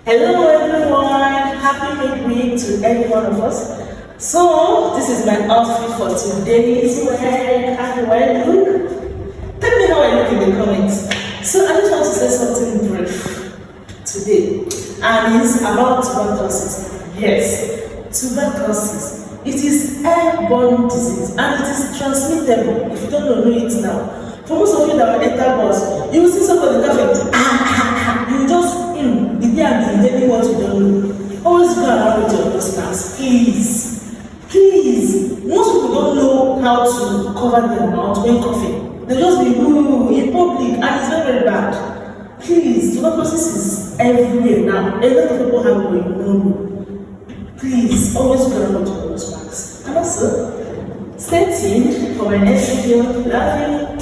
Hello everyone, happy midweek to any one of us. So this is my outfit for today's wear. How do I look? Tell me how I look in the comments. So I just want to say something brief today, and it's about tuberculosis. Yes, tuberculosis. It is airborne disease and it is transmittable. If you don't know it now. For most of you that will enter bus, you will see somebody laughing. You just the day and the daily what you don't know. Always go around with your nose mask, please. Please. Most people don't know how to cover their mouth when coughing. They just be in public and it's very, very bad. Please, tuberculosis is everywhere now. A lot of people have going. Please, always go around with your nose mask. And also, stay tuned for my next video. Love you.